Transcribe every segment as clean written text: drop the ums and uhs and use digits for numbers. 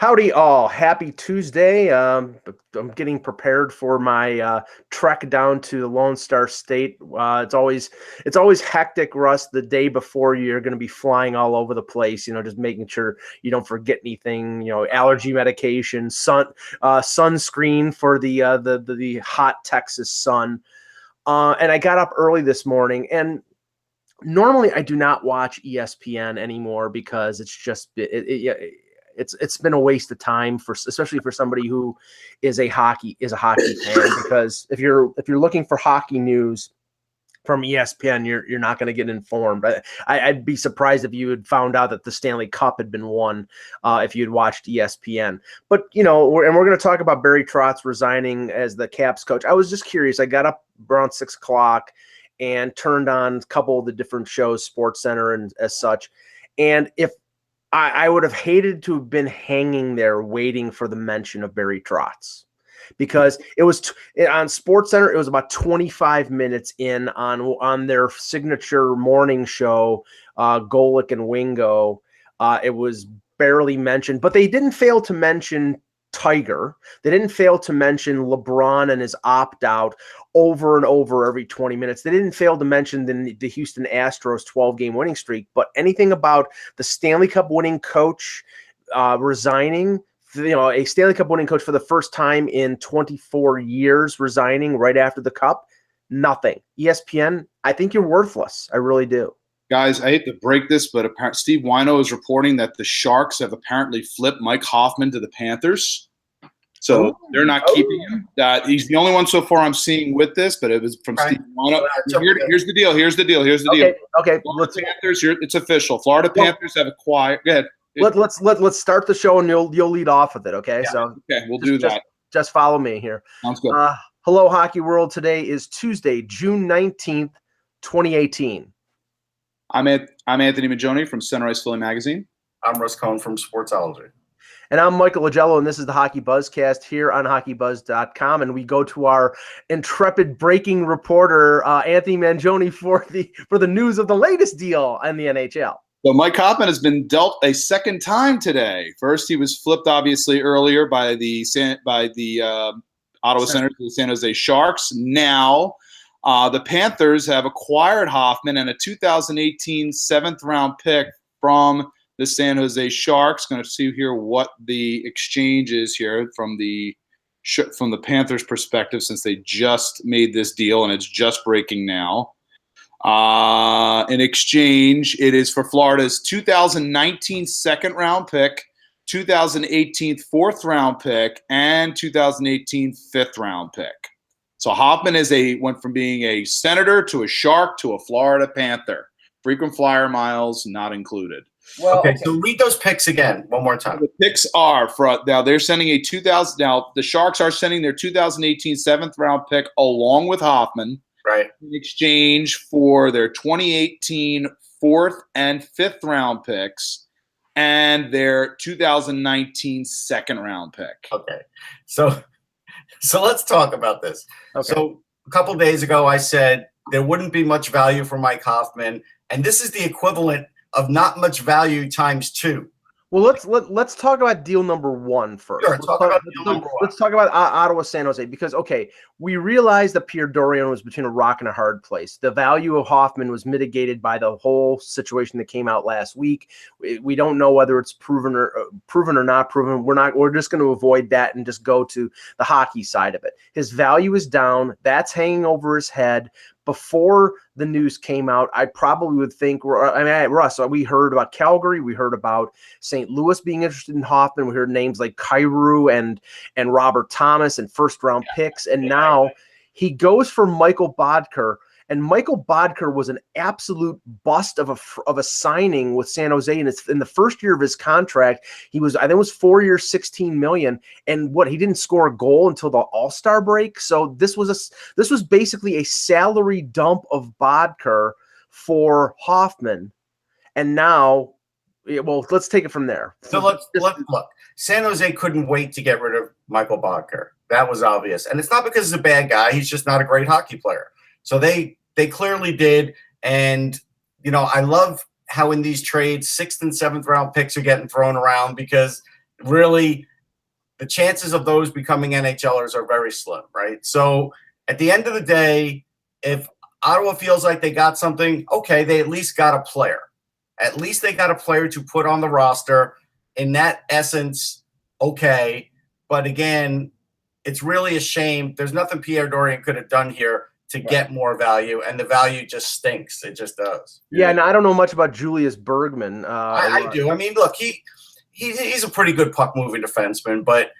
Howdy all. Happy Tuesday. I'm getting prepared for my trek down to the Lone Star State. It's always hectic, Russ, the day before you're going to be flying all over the place, just making sure you don't forget anything, allergy medication, sunscreen for the hot Texas sun. And I got up early this morning, and normally I do not watch ESPN anymore because it's been a waste of time, especially for somebody who is a hockey fan, because if you're looking for hockey news from ESPN, you're not going to get informed. I'd be surprised if you had found out that the Stanley Cup had been won if you had watched ESPN. But we're going to talk about Barry Trotz resigning as the Caps coach. I was just curious. I got up around 6:00 and turned on a couple of the different shows, Sports Center and as such. And if I would have hated to have been hanging there waiting for the mention of Barry Trotz, because it was on Sports Center. It was about 25 minutes in on their signature morning show, Golick and Wingo. It was barely mentioned, but they didn't fail to mention Tiger. They didn't fail to mention LeBron and his opt-out over and over every 20 minutes. They didn't fail to mention the Houston Astros 12-game winning streak, but anything about the Stanley Cup winning coach resigning, a Stanley Cup winning coach for the first time in 24 years resigning right after the Cup, nothing. ESPN, I think you're worthless. I really do. Guys, I hate to break this, but Steve Wino is reporting that the Sharks have apparently flipped Mike Hoffman to the Panthers. So they're not keeping him. He's the only one so far I'm seeing with this, but it was from Steve Wino. Here's the deal. Okay. Florida Panthers, it's official. Florida Panthers have acquired. Go ahead. Let's start the show, and you'll lead off with it. Okay. Yeah. So we'll do that. Just follow me here. Sounds good. Hello, Hockey World. Today is Tuesday, June 19th, 2018. I'm Anthony Majoni from Center Ice Philly Magazine. I'm Russ Cohn from Sportsology. And I'm Michael Agello, and this is the HockeyBuzzcast here on HockeyBuzz.com. And we go to our intrepid breaking reporter, Anthony Mangione, for the news of the latest deal in the NHL. So Mike Hoffman has been dealt a second time today. First, he was flipped, obviously, earlier by the Ottawa Senators to the San Jose Sharks. Now, the Panthers have acquired Hoffman and a 2018 seventh-round pick from the San Jose Sharks. Going to see here what the exchange is here from the Panthers' perspective, since they just made this deal and it's just breaking now. In exchange, it is for Florida's 2019 second-round pick, 2018 fourth-round pick, and 2018 fifth-round pick. So Hoffman went from being a Senator to a Shark to a Florida Panther. Frequent flyer miles not included. Well, okay, so read those picks again one more time. The picks are now they're sending the Sharks are sending their 2018 seventh round pick along with Hoffman, right, in exchange for their 2018 fourth and fifth round picks and their 2019 second round pick. Okay. So let's talk about this. Okay. So a couple of days ago, I said there wouldn't be much value for Mike Hoffman, and this is the equivalent of not much value times two. Well, let's talk about deal number one first. Sure, let's talk about Ottawa San Jose, because we realized that Pierre Dorion was between a rock and a hard place. The value of Hoffman was mitigated by the whole situation that came out last week. We don't know whether it's proven or not proven. We're just going to avoid that and just go to the hockey side of it. His value is down. That's hanging over his head. Before the news came out, I probably would think, Russ, we heard about Calgary, we heard about St. Louis being interested in Hoffman, we heard names like Kyrou and Robert Thomas and first-round picks, and now he goes for Michael Bodker, and Michael Bodker was an absolute bust of a signing with San Jose, and it's in the first year of his contract. I think it was 4 years, $16 million, and he didn't score a goal until the All-Star break. So this was basically a salary dump of Bodker for Hoffman, and now, let's take it from there. So let's look. San Jose couldn't wait to get rid of Michael Bodker. That was obvious, and it's not because he's a bad guy. He's just not a great hockey player. So they clearly did, and I love how in these trades 6th and 7th round picks are getting thrown around, because really the chances of those becoming NHLers are very slim, right? So at the end of the day, if Ottawa feels like they got something, okay, they at least got a player. At least they got a player to put on the roster. In that essence, okay. But again, it's really a shame. There's nothing Pierre Dorian could have done here to get more value, and the value just stinks. It just does. Yeah, and I don't know much about Julius Bergman. I do. I mean, look, he's a pretty good puck-moving defenseman, but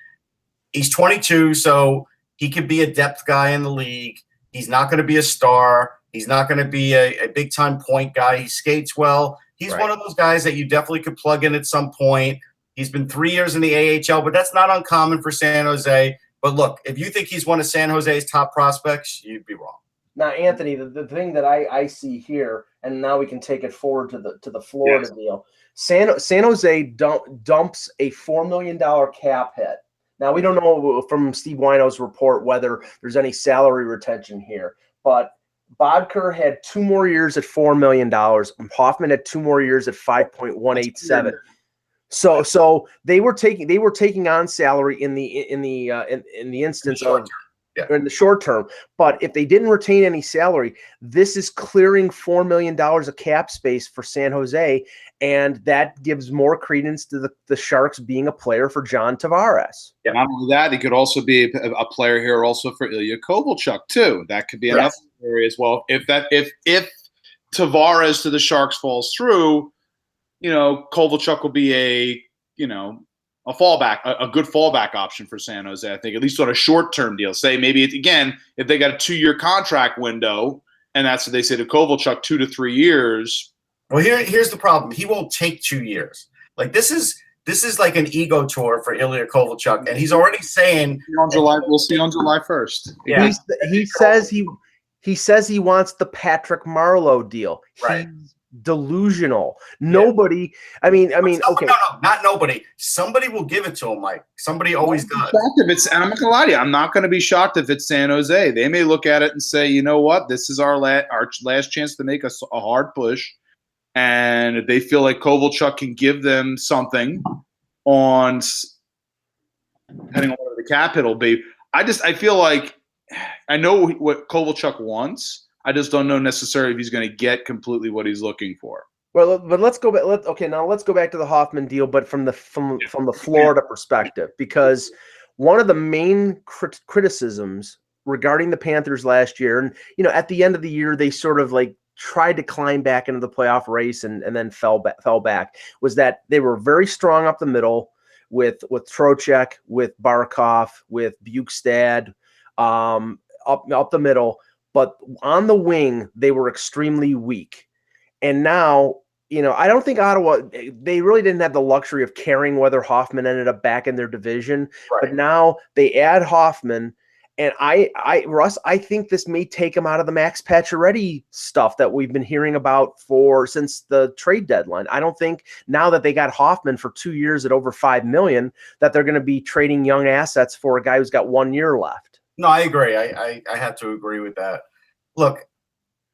he's 22, so he could be a depth guy in the league. He's not going to be a star. He's not going to be a big-time point guy. He skates well. He's one of those guys that you definitely could plug in at some point. He's been 3 years in the AHL, but that's not uncommon for San Jose. But look, if you think he's one of San Jose's top prospects, you'd be wrong. Now, Anthony, the thing that I see here, and now we can take it forward to the Florida deal. San Jose dumps a $4 million cap hit. Now, we don't know from Steve Wino's report whether there's any salary retention here, but Bodker had 2 more years at $4 million. Hoffman had 2 more years at 5.187. So they were taking on salary in the instance of in the short term. But if they didn't retain any salary, this is clearing $4 million of cap space for San Jose, and that gives more credence to the Sharks being a player for John Tavares. Yeah, not only that, he could also be a player here also for Ilya Kovalchuk too. That could be another area as well. If Tavares to the Sharks falls through, Kovalchuk will be a fallback, a good fallback option for San Jose. I think at least on a short-term deal. Say maybe if they got a 2-year contract window, and that's what they say to Kovalchuk, 2 to 3 years. Well, here's the problem. He won't take 2 years. Like this is like an ego tour for Ilya Kovalchuk, and he's already saying we'll see on July 1st. Yeah. He says he wants the Patrick Marleau deal. Right. He's delusional. Nobody. I mean, okay. No, not nobody. Somebody will give it to him, Mike. Somebody always does. And I'm not gonna lie to you. I'm not gonna be shocked if it's San Jose. They may look at it and say, you know what, this is our last chance to make a hard push. And if they feel like Kovalchuk can give them something on depending on what the cap hit will be. I feel like I know what Kovalchuk wants. I just don't know necessarily if he's going to get completely what he's looking for. Well, but let's go back. Now let's go back to the Hoffman deal, but from the Florida perspective, because one of the main criticisms regarding the Panthers last year, and at the end of the year, they sort of like tried to climb back into the playoff race and then fell back, was that they were very strong up the middle with Trocheck, with Barkov, with Bukestad, up the middle. But on the wing, they were extremely weak. And now, I don't think Ottawa, they really didn't have the luxury of caring whether Hoffman ended up back in their division. Right. But now they add Hoffman. And Russ, I think this may take him out of the Max Pacioretty stuff that we've been hearing about since the trade deadline. I don't think now that they got Hoffman for 2 years at over $5 million that they're going to be trading young assets for a guy who's got 1 year left. No, I agree. I have to agree with that. Look,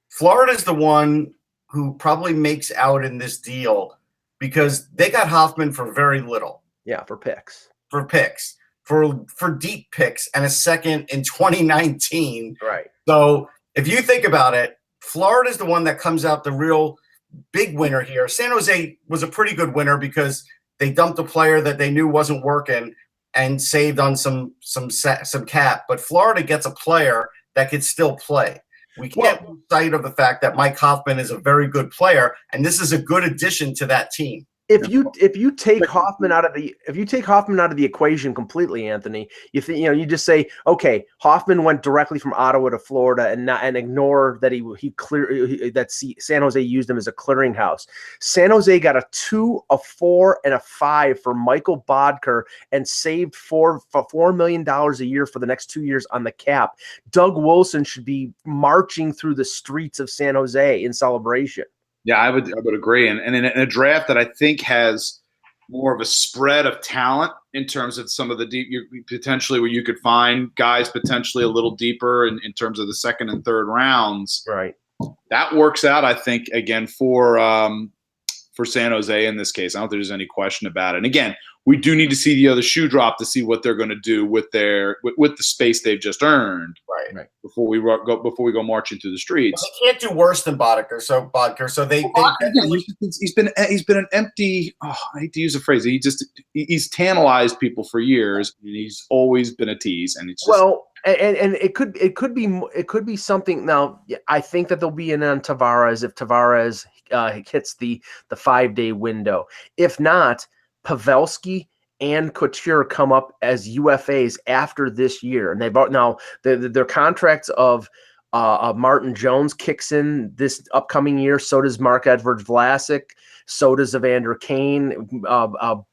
Florida's the one who probably makes out in this deal because they got Hoffman for very little. Yeah, for picks. For deep picks and a second in 2019. Right. So if you think about it, Florida's the one that comes out the real big winner here. San Jose was a pretty good winner because they dumped a player that they knew wasn't working and saved on some cap. But Florida gets a player that could still play. We can't lose sight of the fact that Mike Hoffman is a very good player, and this is a good addition to that team. If you take Hoffman out of the equation completely, Anthony, you just say, okay, Hoffman went directly from Ottawa to Florida and ignore that San Jose used him as a clearinghouse. San Jose got a 2, a 4, and a 5 for Michael Bodker and saved $4 million a year for the next 2 years on the cap. Doug Wilson should be marching through the streets of San Jose in celebration. Yeah, I would agree. And in a draft that I think has more of a spread of talent in terms of some of the deep, potentially where you could find guys potentially a little deeper in terms of the second and third rounds. Right. That works out, I think, again, for San Jose in this case. I don't think there's any question about it. And again, we do need to see the other shoe drop to see what they're going to do with the space they've just earned. Right. Before we go marching through the streets. Well, they can't do worse than Boddicker. So he's been an empty. Oh, I hate to use a phrase. He's tantalized people for years, and he's always been a tease. And it's just, and it could be something. Now, I think that there'll be an on Tavares if Tavares hits the 5-day window. If not, Pavelski and Couture come up as UFAs after this year, and their contracts of Martin Jones kicks in this upcoming year. So does Marc-Edouard Vlasic. So does Evander Kane.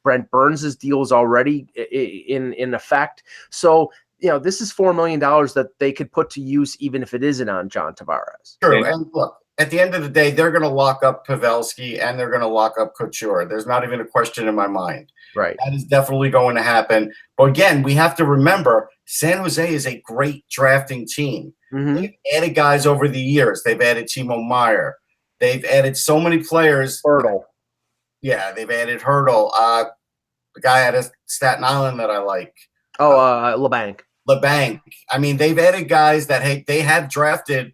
Brent Burns' deal is already in effect. So this is $4 million that they could put to use, even if it isn't on John Tavares. True, and look. At the end of the day, they're going to lock up Pavelski and they're going to lock up Couture. There's not even a question in my mind. Right. That is definitely going to happen. But again, we have to remember San Jose is a great drafting team. Mm-hmm. They've added guys over the years. They've added Timo Meier. They've added so many players. Hurdle. Yeah, they've added Hurdle. The guy out of Staten Island that I like. LeBanc. LeBanc. I mean, they've added guys that they have drafted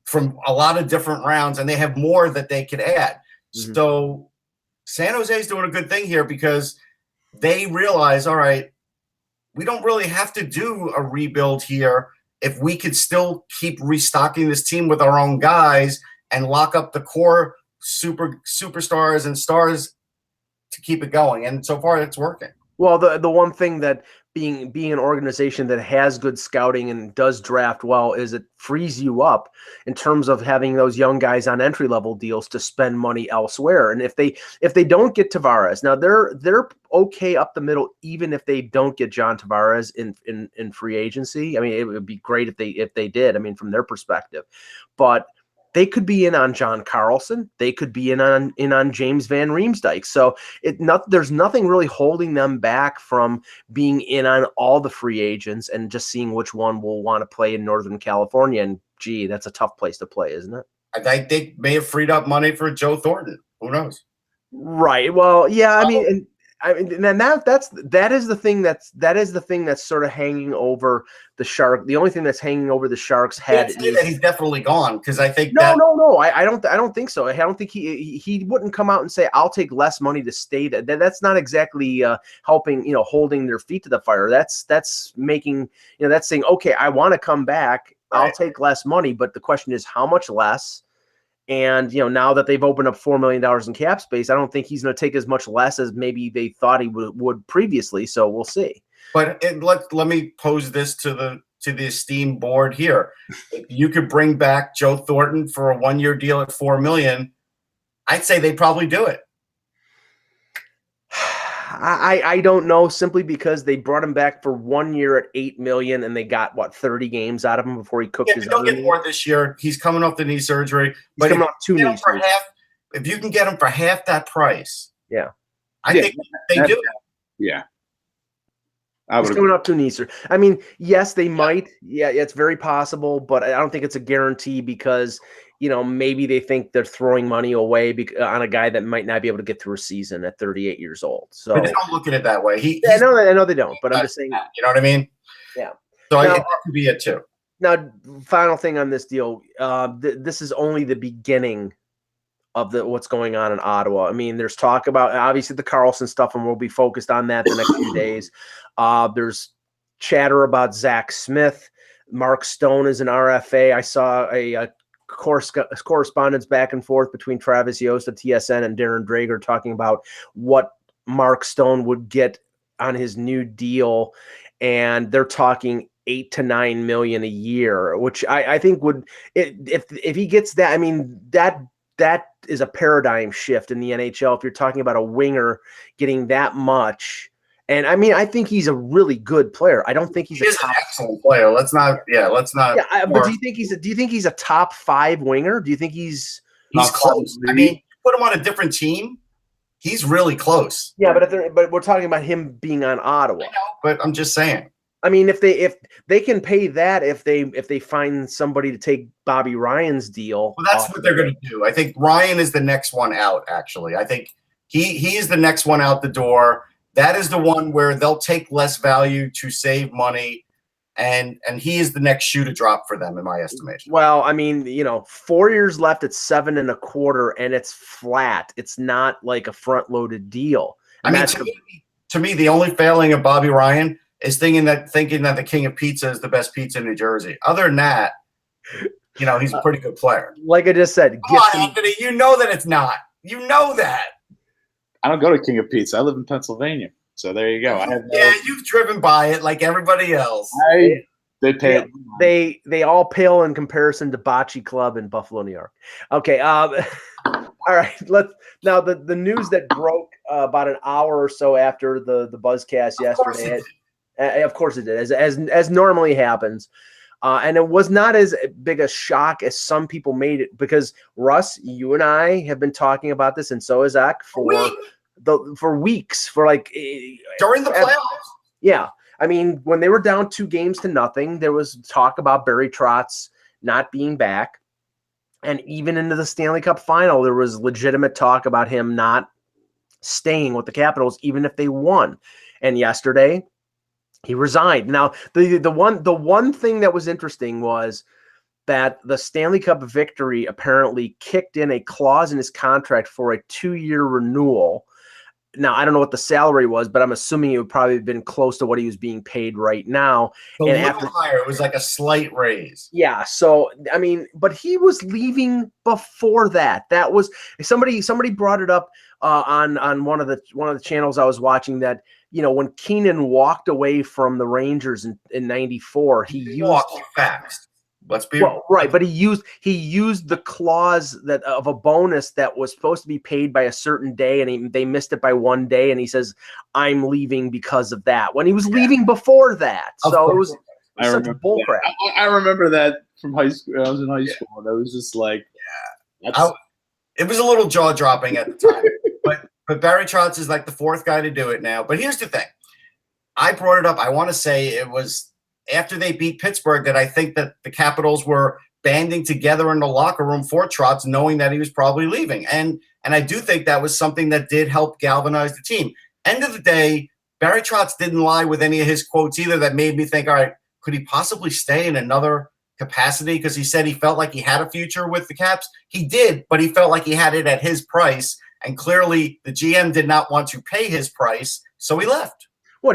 from a lot of different rounds, and they have more that they could add. Mm-hmm. So San Jose is doing a good thing here because they realize, all right, we don't really have to do a rebuild here if we could still keep restocking this team with our own guys and lock up the core superstars and stars to keep it going. And so far, it's working. Well, the one thing that being an organization that has good scouting and does draft well is it frees you up in terms of having those young guys on entry level deals to spend money elsewhere. And if they don't get Tavares, now they're okay up the middle, even if they don't get John Tavares in free agency. I mean, it would be great if they did. I mean, from their perspective, but they could be in on John Carlson. They could be in on James Van Riemsdyk. So there's nothing really holding them back from being in on all the free agents and just seeing which one will want to play in Northern California. And gee, that's a tough place to play, isn't it? I think they may have freed up money for Joe Thornton. Who knows? Right. Well, yeah. I mean, that is the thing that's sort of hanging over the Shark. The only thing that's hanging over the Sharks' head is that he's definitely gone, because I think no. I don't think so. I don't think he wouldn't come out and say I'll take less money to stay. That's not exactly helping. Holding their feet to the fire. That's making that's saying, okay, I want to come back. Right. I'll take less money, but the question is how much less. And, now that they've opened up $4 million in cap space, I don't think he's going to take as much less as maybe they thought he would previously. So we'll see. But let me pose this to the esteemed board here. If you could bring back Joe Thornton for a 1-year deal at $4 million, I'd say they'd probably do it. I don't know, simply because they brought him back for 1 year at $8 million, and they got 30 games out of him before he cooked his. He'll get more this year. He's coming off the knee surgery. He's coming off 2 knee surgeries. If you can get him for half that price, I think they do. Yeah. He's coming up to knee surgery. I mean, yes, they might. Yeah, it's very possible, but I don't think it's a guarantee because maybe they think they're throwing money away on a guy that might not be able to get through a season at 38 years old. So but they don't look at it that way. I know they don't, but I'm just saying. You know what I mean? Yeah. So it could be it too. Now, final thing on this deal. This is only the beginning of what's going on in Ottawa. I mean, there's talk about obviously the Carlson stuff, and we'll be focused on that the next few days. There's chatter about Zach Smith. Mark Stone is an RFA. I saw a correspondence back and forth between Travis Yost of TSN and Darren Drager talking about what Mark Stone would get on his new deal, and they're talking $8 to $9 million a year, which I think would, if he gets that, I mean that is a paradigm shift in the NHL. If you're talking about a winger getting that much. And I mean, I think he's a really good player. I don't think he's an excellent player. Let's not. Yeah, but do you think he's a top 5 winger? Do you think he's close? I mean, put him on a different team, he's really close. Yeah, but we're talking about him being on Ottawa. I know, but I'm just saying. I mean, if they can pay that, if they find somebody to take Bobby Ryan's deal, well, that's what they're going to do. I think Ryan is the next one out. Actually, I think he is the next one out the door. That is the one where they'll take less value to save money, and he is the next shoe to drop for them, in my estimation. Well, I mean, 4 years left at 7.25, and it's flat. It's not like a front-loaded deal. And to me, the only failing of Bobby Ryan is thinking that the King of Pizza is the best pizza in New Jersey. Other than that, he's a pretty good player. Like I just said, come on, Anthony, you know that it's not. You know that. I don't go to King of Pizza. I live in Pennsylvania. So there you go. You've driven by it like everybody else. They pay. They all pale in comparison to Bocce Club in Buffalo, New York. Okay. All right. Now the news that broke about an hour or so after the Buzzcast yesterday. Of course it did, as normally happens. And it was not as big a shock as some people made it, because Russ, you and I have been talking about this, and so has Zach for weeks, for like during the playoffs. Yeah, I mean, when they were down 2-0, there was talk about Barry Trotz not being back, and even into the Stanley Cup final, there was legitimate talk about him not staying with the Capitals, even if they won. And yesterday, he resigned. Now, the one thing that was interesting was that the Stanley Cup victory apparently kicked in a clause in his contract for a 2-year renewal. Now, I don't know what the salary was, but I'm assuming it would probably have been close to what he was being paid right now. And after higher, it was like a slight raise. Yeah. So, I mean, but he was leaving before that. That was somebody brought it up on one of the channels I was watching, that when Keenan walked away from the Rangers in '94, he walked fast. Let's be right, but he used the clause that of a bonus that was supposed to be paid by a certain day, and they missed it by 1 day, and he says, "I'm leaving because of that," when he was leaving before that. So it was such bullcrap. I remember that from high school. I was in high school, and it was just like, it was a little jaw dropping at the time. But Barry Trotz is like the fourth guy to do it now. But here's the thing. I brought it up. I want to say it was after they beat Pittsburgh that I think that the Capitals were banding together in the locker room for Trotz, knowing that he was probably leaving. And I do think that was something that did help galvanize the team. End of the day, Barry Trotz didn't lie with any of his quotes either that made me think, all right, could he possibly stay in another capacity? Because he said he felt like he had a future with the Caps. He did, but he felt like he had it at his price. And clearly the GM did not want to pay his price, so he left. What,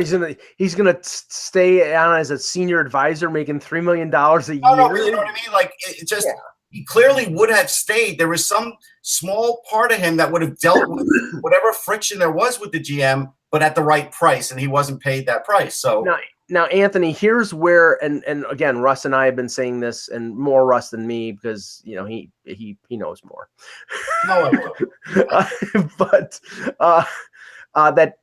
he's gonna stay on as a senior advisor, making $3 million a year? No, but you know what I mean? Like, it just he clearly would have stayed. There was some small part of him that would have dealt with whatever friction there was with the GM, but at the right price, and he wasn't paid that price. So now, Anthony, here's where, and again, Russ and I have been saying this, and more Russ than me, because he knows more. No, I will. But that.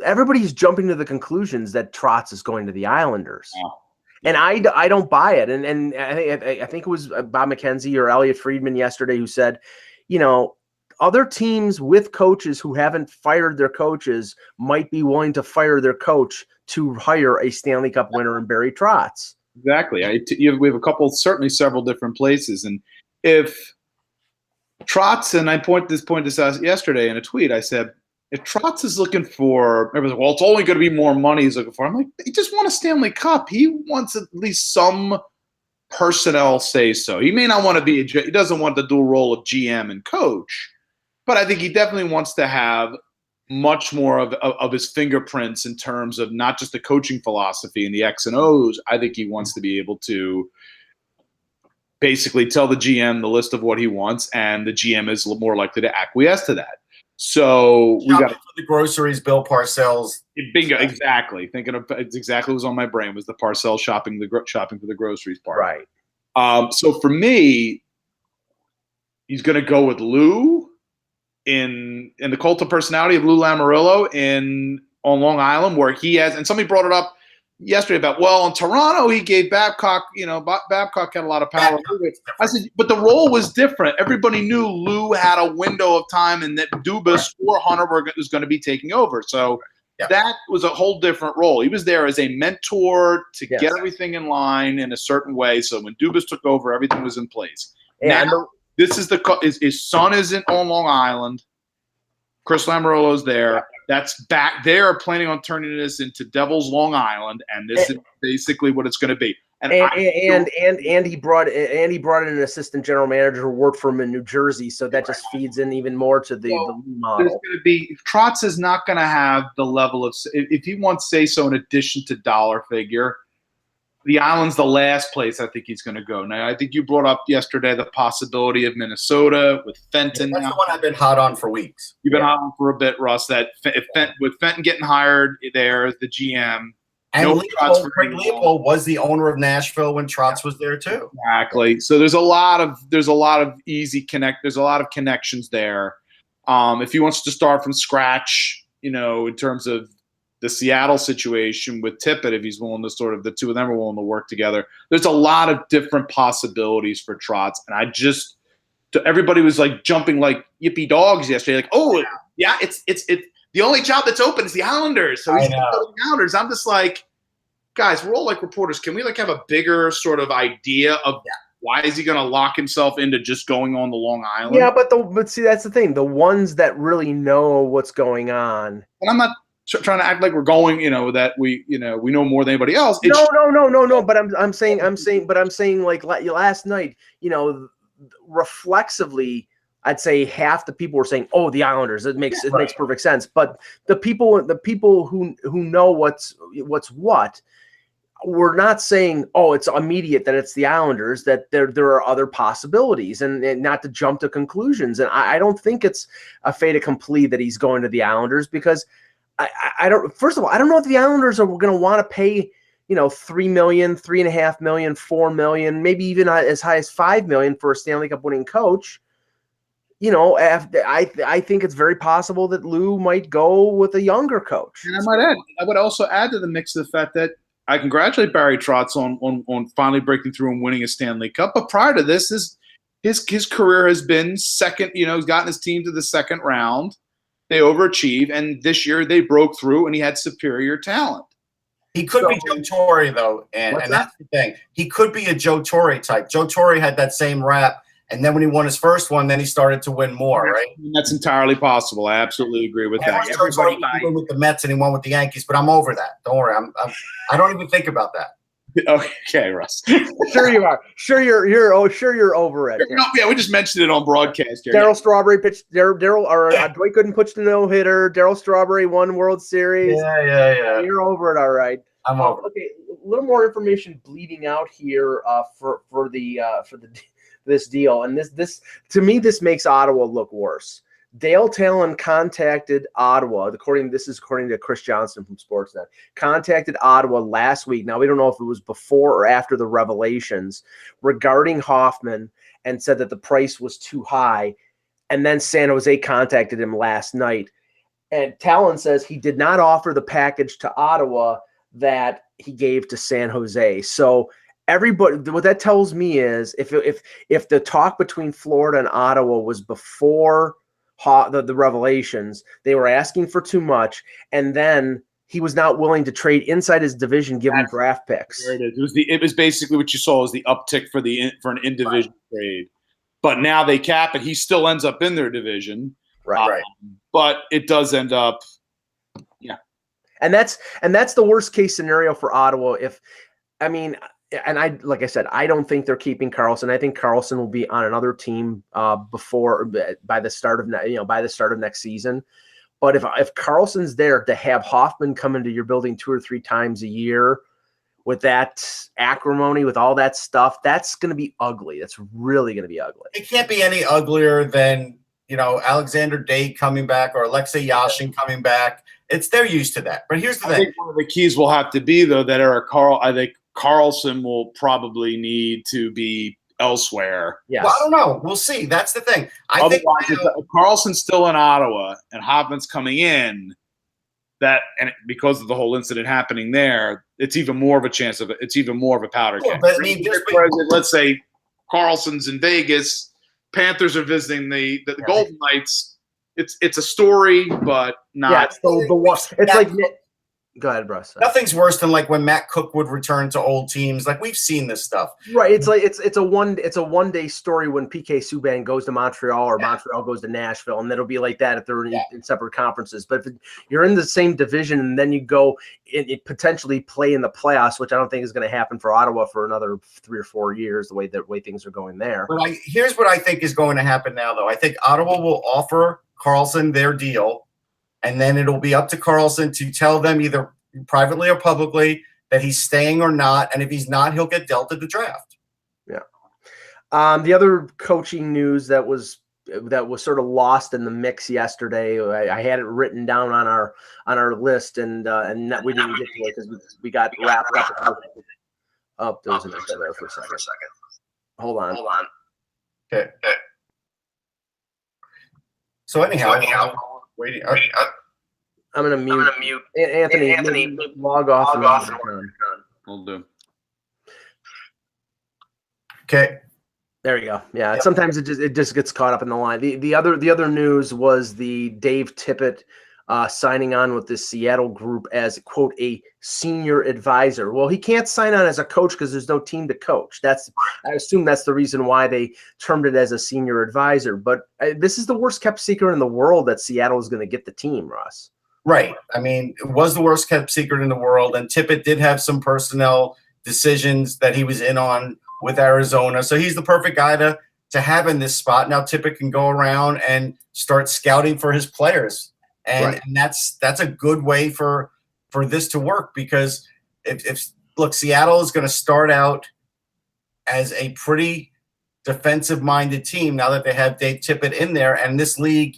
Everybody's jumping to the conclusions that Trotz is going to the Islanders. Yeah. And I don't buy it. And I think it was Bob McKenzie or Elliot Friedman yesterday who said, other teams with coaches who haven't fired their coaches might be willing to fire their coach to hire a Stanley Cup winner in Barry Trotz. Exactly. We have a couple, certainly several different places. And if Trotz, and I pointed this out yesterday in a tweet, I said, if Trotz is looking for, everybody's like, well, it's only going to be more money he's looking for. I'm like, he just won a Stanley Cup. He wants at least some personnel say so. He may not want to be he doesn't want the dual role of GM and coach, but I think he definitely wants to have much more of his fingerprints in terms of not just the coaching philosophy and the X and O's. I think he wants to be able to basically tell the GM the list of what he wants, and the GM is more likely to acquiesce to that. So we got the groceries, Bill Parcells. Bingo, exactly. Thinking of exactly what was on my brain was the Parcells shopping for the groceries part. Right. So for me, he's going to go with Lou in the cult of personality of Lou Lamoriello on Long Island, where he has. And somebody brought it up yesterday about, well, in Toronto he gave Babcock. Babcock had a lot of power. I said, but the role was different. Everybody knew Lou had a window of time, and that Dubas or Hunter was going to be taking over. So that was a whole different role. He was there as a mentor to get everything in line in a certain way. So when Dubas took over, everything was in place. Yeah, now, this is his son isn't on Long Island. Chris Lamoriello's there. That's back. They're planning on turning this into Devil's Long Island, and this is basically what it's going to be. And he brought in an assistant general manager who worked for him in New Jersey, so that just feeds in even more to the model. There's going to be Trotz is not going to have the level of, if he wants say so in addition to dollar figure, the Island's the last place I think he's going to go. Now I think you brought up yesterday the possibility of Minnesota with Fenton. That's the one I've been hot on for weeks. You've been hot on for a bit, Russ. That with Fenton getting hired there as the GM. And Craig Leopold was the owner of Nashville when Trotz was there too. Exactly. So there's a lot of easy connect. There's a lot of connections there. If he wants to start from scratch, in terms of the Seattle situation with Tippett, if he's willing to the two of them are willing to work together, there's a lot of different possibilities for Trotz. And everybody was like jumping like yippee dogs yesterday. Like, oh yeah, it's the only job that's open is the Islanders. So he's going to go to the Islanders. I'm just like, guys, we're all like reporters. Can we have a bigger sort of idea of why is he going to lock himself into just going on the Long Island? Yeah, but see, that's the thing. The ones that really know what's going on. And I'm not trying to act like we're going, that we know more than anybody else. No. But I'm saying like last night, reflexively, I'd say half the people were saying, "Oh, the Islanders." It makes perfect sense. But the people who know what's what, we're not saying, "Oh, it's immediate that it's the Islanders." That there are other possibilities, and not to jump to conclusions. And I don't think it's a fait accompli that he's going to the Islanders, because I don't. First of all, I don't know if the Islanders are going to want to pay $3 million, $3.5 million, $4 million, maybe even as high as $5 million for a Stanley Cup winning coach. I think it's very possible that Lou might go with a younger coach. And I would also add to the mix the fact that I congratulate Barry Trotz on finally breaking through and winning a Stanley Cup. But prior to this, his career has been second. He's gotten his team to the second round. They overachieve, and this year they broke through, and he had superior talent. He could be Joe Torre, though, and that's the thing. He could be a Joe Torre type. Joe Torre had that same rap. And then when he won his first one, then he started to win more, right? That's entirely possible. I absolutely agree with that. Everybody won with the Mets and he won with the Yankees, but I'm over that. Don't worry. I don't even think about that. Okay, Russ. Sure you are. Sure you're over it. Yeah, we just mentioned it on broadcast here. Darryl Strawberry pitched. Dwight Gooden pitched a no-hitter. Darryl Strawberry won World Series. Yeah. You're over it, all right. I'm over. Okay, a little more information bleeding out here for this deal, and this to me, this makes Ottawa look worse. Dale Talon contacted Ottawa, according to Chris Johnson from Sportsnet, contacted Ottawa last week. Now, we don't know if it was before or after the revelations regarding Hoffman, and said that the price was too high. And then San Jose contacted him last night. And Talon says he did not offer the package to Ottawa that he gave to San Jose. So everybody, what that tells me is if the talk between Florida and Ottawa was before the revelations, they were asking for too much, and then he was not willing to trade inside his division, give him draft picks. There it is. It was basically what you saw as the uptick for an in-division trade. But now they cap it. He still ends up in their division. Right. But it does end up, And that's the worst case scenario for Ottawa. Like I said, I don't think they're keeping Carlson. I think Carlson will be on another team by the start of next season. But if Carlson's there, to have Hoffman come into your building 2 or 3 times a year with that acrimony, with all that stuff, that's going to be ugly. That's really going to be ugly. It can't be any uglier than Alexander Day coming back or Alexei Yashin coming back. They're used to that. But here's the thing. I think one of the keys will have to be, though, that I think Carlson will probably need to be elsewhere. Yes. Well, I don't know. We'll see. That's the thing. Otherwise, if Carlson's still in Ottawa and Hoffman's coming in, because of the whole incident happening there, it's even more of a chance of it. It's even more of a powder keg. But let's say Carlson's in Vegas, Panthers are visiting the Golden Knights. It's a story, but not. Yeah, it's the one. It's like Go ahead, Russ. Nothing's worse than like when Matt Cook would return to old teams. Like we've seen this stuff. Right. It's like it's a 1 day story when PK Subban goes to Montreal or Montreal goes to Nashville, and it'll be like that if they're in separate conferences. But if you're in the same division and then you go and potentially play in the playoffs, which I don't think is going to happen for Ottawa for another 3 or 4 years, the way things are going there. But here's what I think is going to happen now, though. I think Ottawa will offer Karlsson their deal, and then it'll be up to Karlsson to tell them either privately or publicly that he's staying or not, and if he's not, he'll get dealt at the draft. Yeah. The other coaching news that was sort of lost in the mix yesterday, I had it written down on our list, and we didn't get to it because we got wrapped up. Oh, there was an extra there for a second. Hold on. Okay. So anyhow, waiting. I'm gonna mute. Anthony, log off. We'll do. Okay. There you go. Yeah. Sometimes it just gets caught up in the line. The other news was the Dave Tippett signing on with the Seattle group as, quote, a senior advisor. Well, he can't sign on as a coach because there's no team to coach. I assume that's the reason why they termed it as a senior advisor. But this is the worst kept secret in the world that Seattle is going to get the team, Russ. Right. I mean, it was the worst kept secret in the world, and Tippett did have some personnel decisions that he was in on with Arizona. So he's the perfect guy to have in this spot. Now Tippett can go around and start scouting for his players. And that's a good way for this to work, because if Seattle is going to start out as a pretty defensive-minded team now that they have Dave Tippett in there, and this league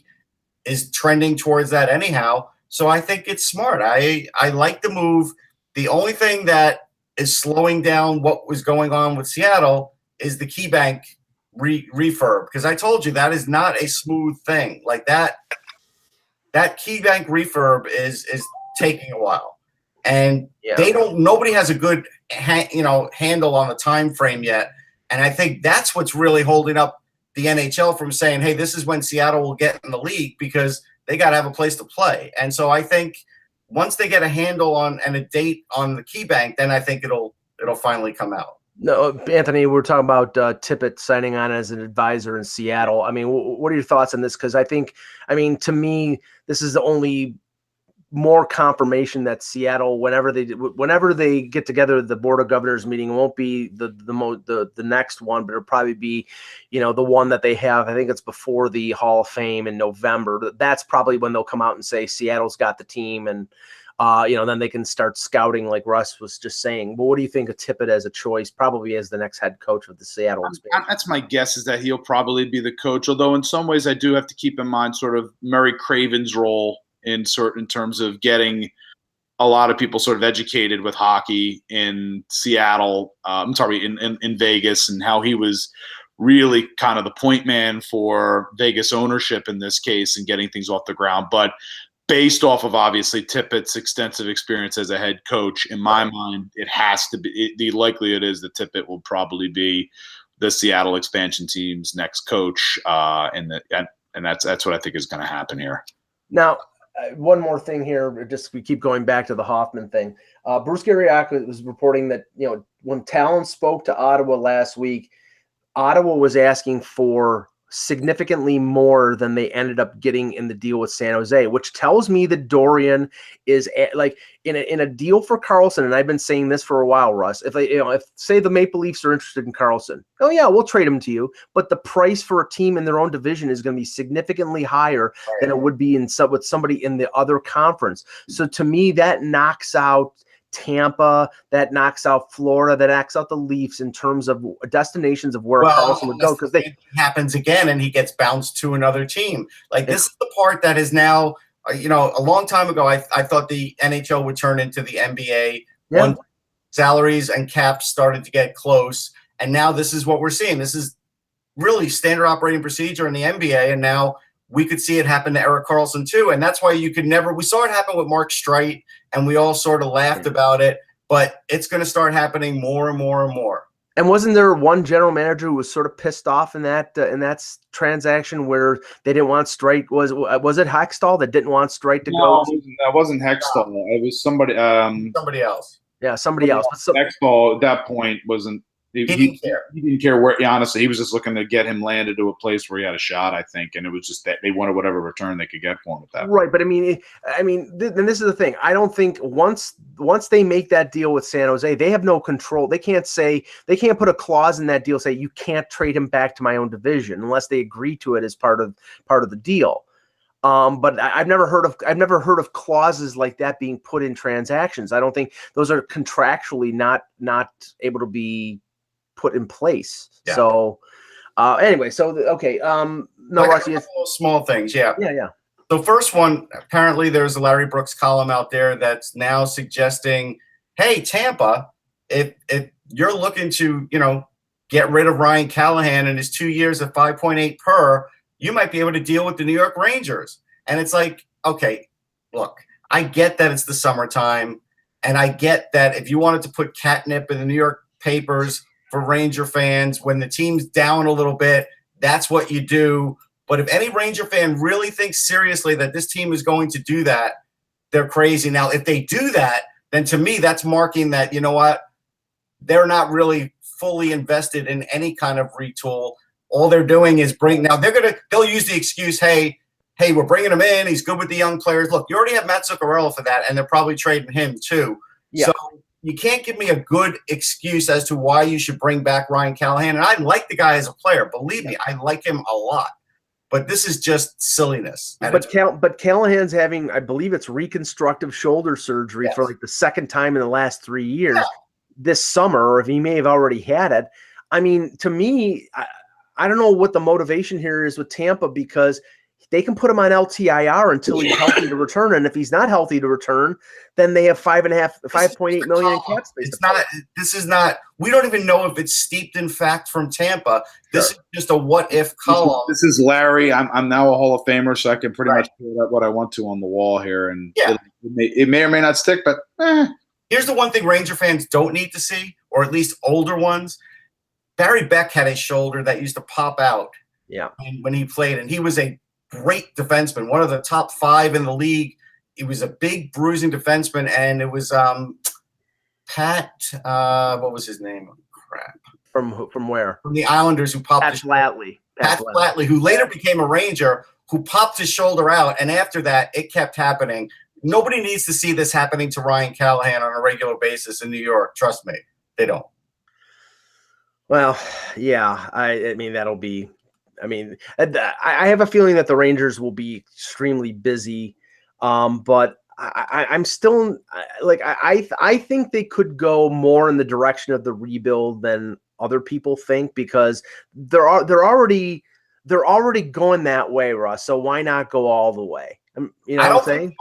is trending towards that anyhow. So I think it's smart. I like the move. The only thing that is slowing down what was going on with Seattle is the KeyBank refurb, because I told you that is not a smooth thing. Like that KeyBank refurb is taking a while, and nobody has a good handle on the time frame yet. And I think that's what's really holding up the NHL from saying, hey, this is when Seattle will get in the league, because they got to have a place to play. And so I think once they get a handle on and a date on the KeyBank, then I think it'll finally come out. No, Anthony, we're talking about Tippett signing on as an advisor in Seattle. I mean, what are your thoughts on this? Because to me, this is the only more confirmation that Seattle, whenever they get together, the Board of Governors meeting, won't be the next one, but it'll probably be, the one that they have. I think it's before the Hall of Fame in November. That's probably when they'll come out and say Seattle's got the team, and then they can start scouting, like Russ was just saying. But what do you think of Tippett as a choice, probably as the next head coach of the Seattle expansion? That's my guess, is that he'll probably be the coach. Although in some ways, I do have to keep in mind sort of Murray Craven's role in terms of getting a lot of people sort of educated with hockey in Seattle. In Vegas, and how he was really kind of the point man for Vegas ownership in this case and getting things off the ground. But based off of obviously Tippett's extensive experience as a head coach, in my mind, it has to be. The likelihood is that Tippett will probably be the Seattle expansion team's next coach, and that's what I think is going to happen here. Now, one more thing here, we keep going back to the Hoffman thing. Bruce Garriak was reporting that, when Talon spoke to Ottawa last week, Ottawa was asking for significantly more than they ended up getting in the deal with San Jose, which tells me that Dorian is in a deal for Karlsson. And I've been saying this for a while, Russ. If say the Maple Leafs are interested in Karlsson, oh yeah, we'll trade him to you. But the price for a team in their own division is going to be significantly higher than it would be with somebody in the other conference. So to me, that knocks out Tampa, that knocks out Florida, that knocks out the Leafs in terms of destinations of where Karlsson would go, because they happens again and he gets bounced to another team. This is the part that is now, a long time ago, I thought the NHL would turn into the NBA when salaries and caps started to get close, and now this is what we're seeing. This is really standard operating procedure in the NBA, and now we could see it happen to Erik Karlsson too. And that's why we saw it happen with Mark Streit, and we all sort of laughed about it, but it's going to start happening more and more and more. And wasn't there one general manager who was sort of pissed off in that transaction where they didn't want Strite? Was it Hextall that didn't want Strite to go? That wasn't Hextall. It was somebody. Somebody else. Yeah, somebody else. Hextall at that point wasn't. He didn't care. He didn't care where. Honestly, he was just looking to get him landed to a place where he had a shot, I think, and it was just that they wanted whatever return they could get for him at that point. Right, but then this is the thing. I don't think once they make that deal with San Jose, they have no control. They can't put a clause in that deal say you can't trade him back to my own division unless they agree to it as part of the deal. But I've never heard of clauses like that being put in transactions. I don't think those are contractually not able to be put in place. Yeah. So anyway, okay. No, Rusty, small things. Yeah. Yeah. So first one, apparently there's a Larry Brooks column out there that's now suggesting, hey, Tampa, if you're looking to, get rid of Ryan Callahan in his 2 years at 5.8 per, you might be able to deal with the New York Rangers. And it's like, okay, look, I get that it's the summertime, and I get that if you wanted to put catnip in the New York papers for Ranger fans, when the team's down a little bit, that's what you do. But if any Ranger fan really thinks seriously that this team is going to do that, they're crazy. Now, if they do that, then to me, that's marking that, you know what, they're not really fully invested in any kind of retool. All they're doing is they'll use the excuse, hey, we're bringing him in. He's good with the young players. Look, you already have Matt Zuccarello for that, and they're probably trading him too. Yeah. So you can't give me a good excuse as to why you should bring back Ryan Callahan. And I like the guy as a player. Believe me, I like him a lot. But this is just silliness. But Callahan's having, I believe it's reconstructive shoulder surgery for like the second time in the last 3 years this summer, or if he may have already had it. I mean, to me, I don't know what the motivation here is with Tampa, because they can put him on LTIR until he's healthy to return. And if he's not healthy to return, then they have 5.8 million in cap space. This is not, we don't even know if it's steeped in fact from Tampa. This is just a what if column. This is Larry. I'm now a Hall of Famer, so I can pretty much put up what I want to on the wall here. And it may or may not stick, but Here's the one thing Ranger fans don't need to see, or at least older ones. Barry Beck had a shoulder that used to pop out when he played, and he was a great defenseman, one of the top 5 in the league. He was a big bruising defenseman, and it was Pat. What was his name? Crap. From where? From the Islanders, who popped. Pat Flatley. Pat Flatley, who later became a Ranger, who popped his shoulder out, and after that, it kept happening. Nobody needs to see this happening to Ryan Callahan on a regular basis in New York. Trust me, they don't. Well, yeah, I mean, that'll be. I mean, I have a feeling that the Rangers will be extremely busy, but I'm still like I think they could go more in the direction of the rebuild than other people think, because they're already going that way, Russ. So why not go all the way? You know what I'm saying?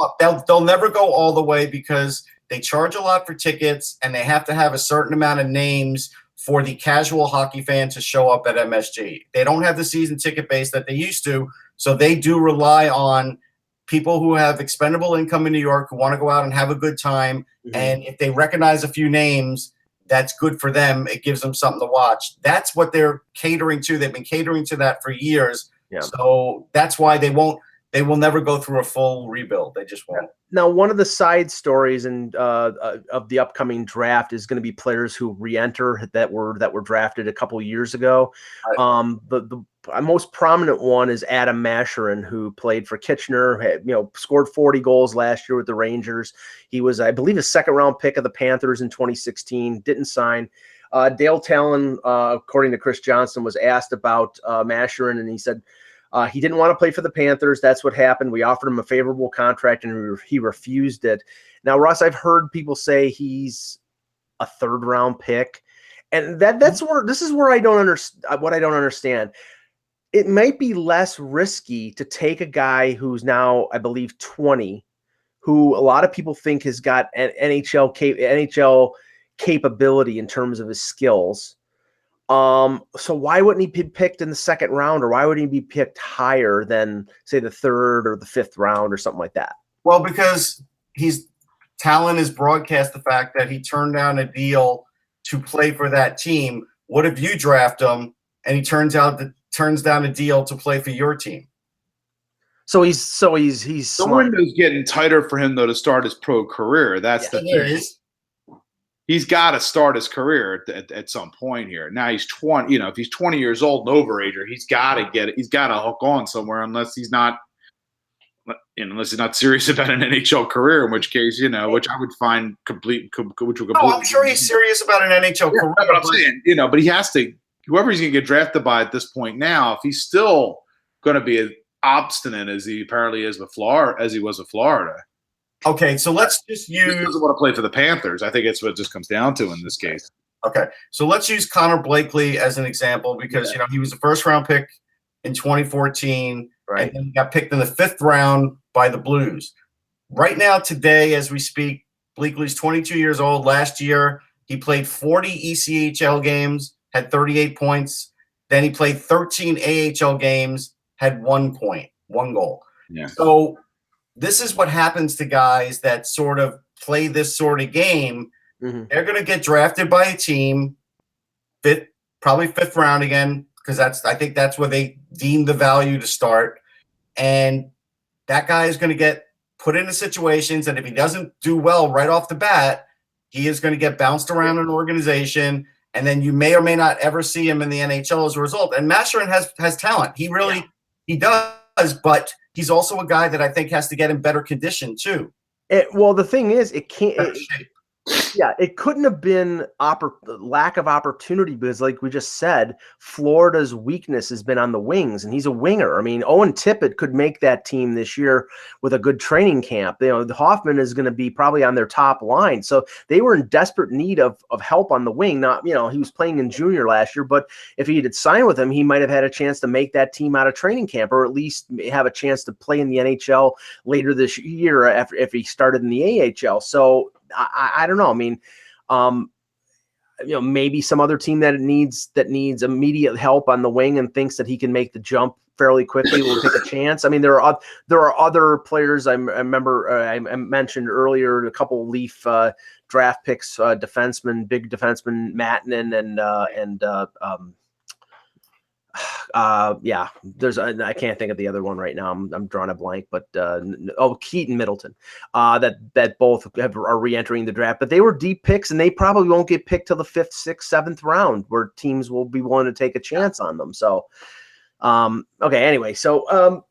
They'll never go all the way, because they charge a lot for tickets, and they have to have a certain amount of names for the casual hockey fan to show up at MSG. They don't have the season ticket base that they used to, so they do rely on people who have expendable income in New York, who want to go out and have a good time. Mm-hmm. And if they recognize a few names, that's good for them. It gives them something to watch. That's what they're catering to. They've been catering to that for years. Yeah. So that's why they will never go through a full rebuild. They just won't. Now, one of the side stories of the upcoming draft is going to be players who re-enter that were drafted a couple years ago. Right. The most prominent one is Adam Masherin, who played for Kitchener. Scored 40 goals last year with the Rangers. He was, I believe, a second-round pick of the Panthers in 2016. Didn't sign. Dale Talon, according to Chris Johnson, was asked about Masherin, and he said, he didn't want to play for the Panthers. That's what happened. We offered him a favorable contract, and he refused it. Now, Russ, I've heard people say he's a third-round pick, and this is where I don't understand. What I don't understand, it might be less risky to take a guy who's now, I believe, 20, who a lot of people think has got an NHL capability in terms of his skills. So why wouldn't he be picked in the second round, or why wouldn't he be picked higher than, say, the third or the fifth round or something like that? Well, because Talon has broadcast the fact that he turned down a deal to play for that team, What if you draft him and he turns down a deal to play for your team? So he's the window's getting tighter for him though to start his pro career. That's the thing. He's got to start his career at some point here. Now he's 20. If he's 20 years old and overager, he's got to get it. He's got to hook on somewhere, unless he's not serious about an NHL career. In which case, which I would find complete. I'm sure he's serious about an NHL career. But I'm saying, but he has to. Whoever he's going to get drafted by at this point now, if he's still going to be as obstinate as he apparently is with Florida, as he was with Florida. Okay, so let's just use. He doesn't want to play for the Panthers. I think it's what it just comes down to in this case. Okay, so let's use Connor Blakely as an example because he was a first-round pick in 2014, right? And then he got picked in the 5th round by the Blues. Right now, today, as we speak, Blakely's 22 years old. Last year, he played 40 ECHL games, had 38 points. Then he played 13 AHL games, had 1 point, 1 goal. Yeah. So this is what happens to guys that sort of play this sort of game. Mm-hmm. They're going to get drafted by a team, probably 5th round again, because I think that's where they deem the value to start. And that guy is going to get put into situations, and if he doesn't do well right off the bat, he is going to get bounced around an organization, and then you may or may not ever see him in the NHL as a result. And Masherin has talent. He does, but he's also a guy that I think has to get in better condition too. Well, the thing is, it can't. It couldn't have been lack of opportunity because, like we just said, Florida's weakness has been on the wings, and he's a winger. I mean, Owen Tippett could make that team this year with a good training camp. The Hoffman is going to be probably on their top line, so they were in desperate need of help on the wing. Not, he was playing in junior last year, but if he had signed with him, he might have had a chance to make that team out of training camp, or at least have a chance to play in the NHL later this year if he started in the AHL. So I don't know. I mean, maybe some other team that needs immediate help on the wing and thinks that he can make the jump fairly quickly will take a chance. I mean, there are other players. I remember I mentioned earlier a couple of Leaf draft picks, big defenseman Mattinen there's I can't think of the other one right now. I'm drawing a blank, but Keaton Middleton, that both are re-entering the draft, but they were deep picks, and they probably won't get picked till the 5th, 6th, 7th round, where teams will be willing to take a chance on them. So, okay. Anyway, so an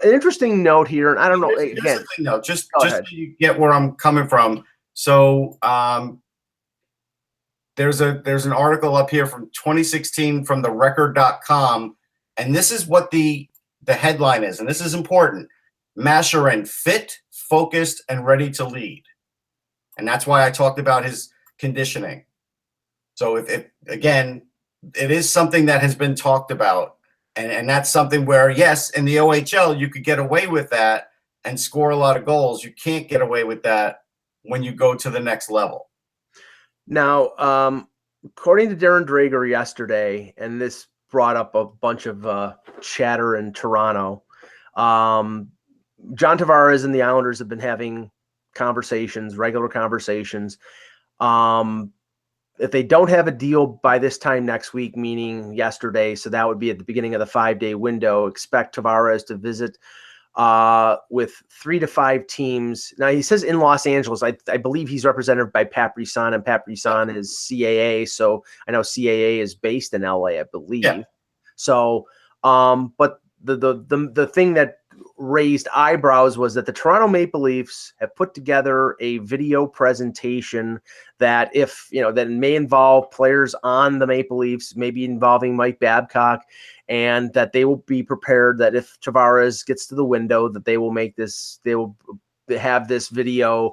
interesting note here, and I don't know. Again, just so you get where I'm coming from. So, there's an article up here from 2016 from therecord.com, and this is what the headline is, and this is important. Masherin, fit, focused, and ready to lead. And that's why I talked about his conditioning. So if again, it is something that has been talked about, and that's something where, yes, in the OHL, you could get away with that and score a lot of goals. You can't get away with that when you go to the next level. Now, according to Darren Drager yesterday, and this brought up a bunch of chatter in Toronto, John Tavares and the Islanders have been having regular conversations. If they don't have a deal by this time next week, meaning yesterday, so that would be at the beginning of the 5-day window, expect Tavares to visit with 3 to 5 teams. Now, he says in Los Angeles. I believe he's represented by Pat Brisson, and Pat Brisson is CAA. So I know CAA is based in LA, I believe. Yeah. So, but the thing that raised eyebrows was that the Toronto Maple Leafs have put together a video presentation that that may involve players on the Maple Leafs, maybe involving Mike Babcock, and that they will be prepared that if Tavares gets to the window, that they will have this video,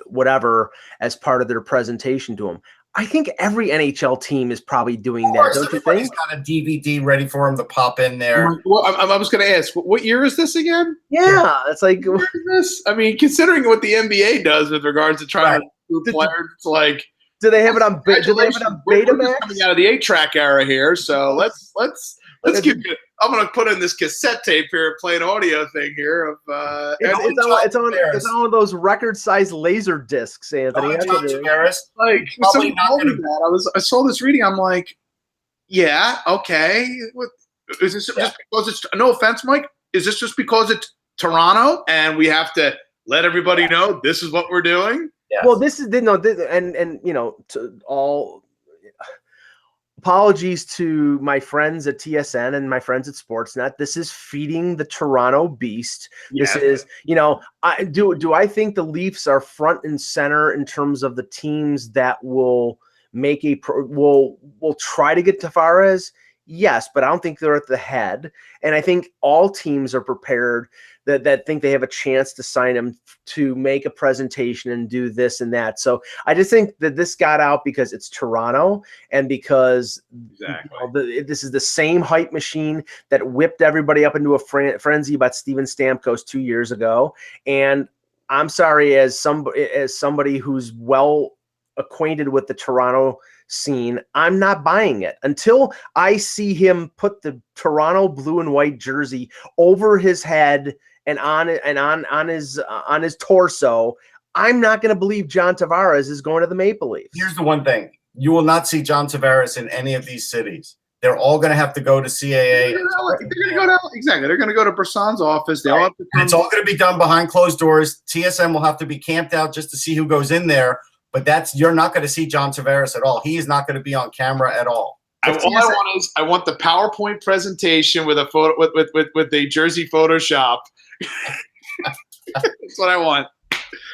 whatever, as part of their presentation to him. I think every NHL team is probably doing that, don't you think? He's got a DVD ready for him to pop in there. Well, I was going to ask, what year is this again? Yeah, it's like, what is this? I mean, considering what the NBA does with regards to trying to do players, it's like, do they have it on Betamax? We're coming out of the 8-track era here, so let's I'm gonna put in this cassette tape here and play an audio thing here of. It's on one of those record-sized laser discs, Anthony. That's John Tavares. Like somebody told me that. I saw this reading. I'm like, yeah, okay. Is this just because it's no offense, Mike? Is this just because it's Toronto and we have to let everybody know this is what we're doing? Yes. Well, this is and you know, to all apologies to my friends at TSN and my friends at Sportsnet. This is feeding the Toronto beast. This is, you know, do I think the Leafs are front and center in terms of the teams that will make will try to get Tavares? Yes, but I don't think they're at the head. And I think all teams are prepared that think they have a chance to sign him to make a presentation and do this and that. So I just think that this got out because it's Toronto and because this is the same hype machine that whipped everybody up into a frenzy about Steven Stamkos 2 years ago. And I'm sorry, as somebody who's well acquainted with the Toronto scene, I'm not buying it until I see him put the Toronto blue and white jersey over his head and on his torso. I'm not going to believe John Tavares is going to the Maple Leafs. Here's the one thing: you will not see John Tavares in any of these cities. They're all going to have to go to CAA. They're going to go to They're going to go to Brisson's office. They all have to it's all going to be done behind closed doors. TSM will have to be camped out just to see who goes in there. But you're not going to see John Tavares at all. He is not going to be on camera at all. All I want the PowerPoint presentation with a photo with a jersey Photoshop. That's what I want.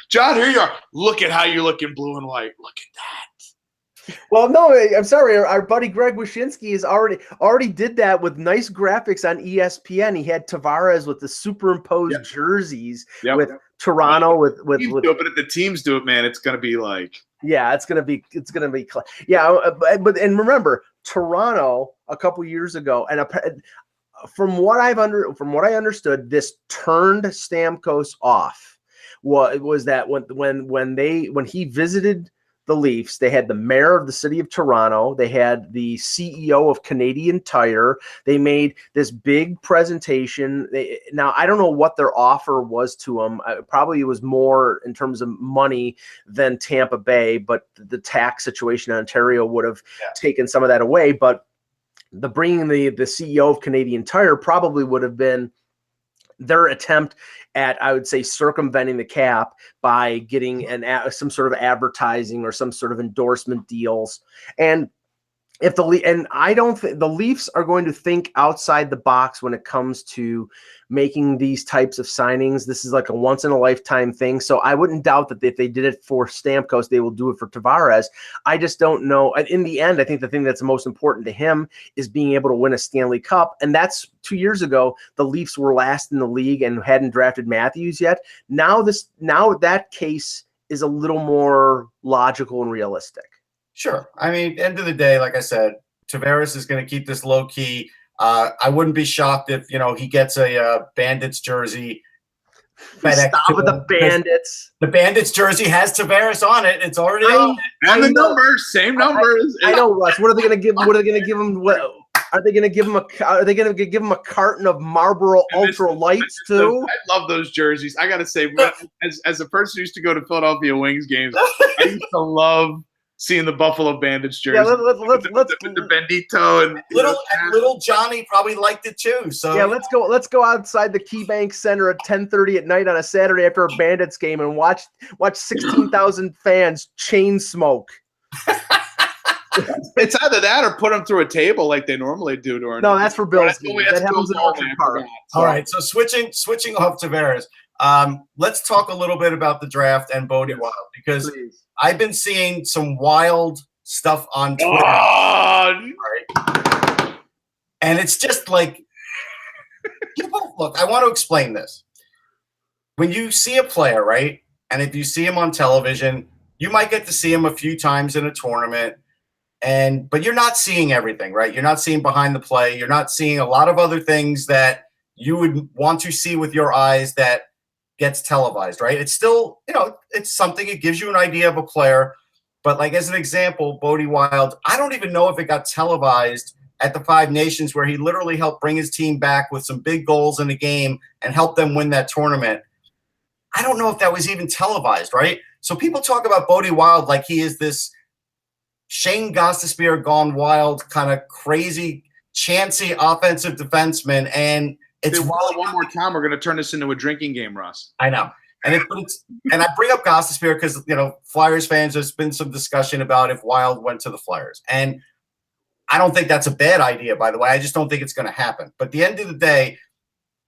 John, here you are. Look at how you look in blue and white. Look at that. Well, no, I'm sorry. Our buddy Greg Wyshynski has already did that with nice graphics on ESPN. He had Tavares with the superimposed jerseys with Toronto with but if the teams do it, man, it's gonna be like it's gonna be but remember Toronto a couple years ago, and from what I understood, this turned Stamkos off. Was that when he visited the Leafs, they had the mayor of the city of Toronto, they had the CEO of Canadian Tire, they made this big presentation. Now, I don't know what their offer was to them. Probably it was more in terms of money than Tampa Bay, but the tax situation in Ontario would have taken some of that away. But the bringing the CEO of Canadian Tire probably would have been their attempt at, I would say, circumventing the cap by getting some sort of advertising or some sort of endorsement deals. And I don't think the Leafs are going to think outside the box when it comes to making these types of signings. This is like a once in a lifetime thing. So I wouldn't doubt that if they did it for Stamkos, they will do it for Tavares. I just don't know. In the end, I think the thing that's most important to him is being able to win a Stanley Cup. And that's 2 years ago. The Leafs were last in the league and hadn't drafted Matthews yet. Now that case is a little more logical and realistic. Sure. I mean, end of the day, like I said, Tavares is going to keep this low key. I wouldn't be shocked if he gets a Bandits jersey. Stop with the Bandits. The Bandits jersey has Tavares on it. It's already on it. And the numbers, same numbers. I know, Russ. What are they going to give? What are they going to give him? Are they going to give him a carton of Marlboro Ultra Lights too? I love those jerseys. I got to say, as a person who used to go to Philadelphia Wings games, I used to love seeing the Buffalo Bandits jersey. Yeah, let's the Bendito and little Johnny probably liked it too. So yeah, let's go outside the KeyBank Center at 10:30 at night on a Saturday after a Bandits game and watch 16,000 fans chain smoke. It's either that or put them through a table like they normally do during. No, that's for Bills. That happens in Orchard Park. All right, so switching off Tavares. Let's talk a little bit about the draft and Bodie Wild, because I've been seeing some wild stuff on Twitter. Right? And it's just like, look, I want to explain this. When you see a player, right, and if you see him on television, you might get to see him a few times in a tournament, but you're not seeing everything, right? You're not seeing behind the play. You're not seeing a lot of other things that you would want to see with your eyes that gets televised, right? It's still, it's something. It gives you an idea of a player. But like as an example, Bodie Wild, I don't even know if it got televised at the Five Nations where he literally helped bring his team back with some big goals in the game and help them win that tournament. I don't know if that was even televised, right? So people talk about Bodie Wild like he is this Shane Gostisbehere gone wild, kind of crazy, chancy offensive defenseman. And it's one more time, we're going to turn this into a drinking game, Russ. I know. And I bring up Gostisbehere because, Flyers fans, there's been some discussion about if Wild went to the Flyers. And I don't think that's a bad idea, by the way. I just don't think it's going to happen. But at the end of the day,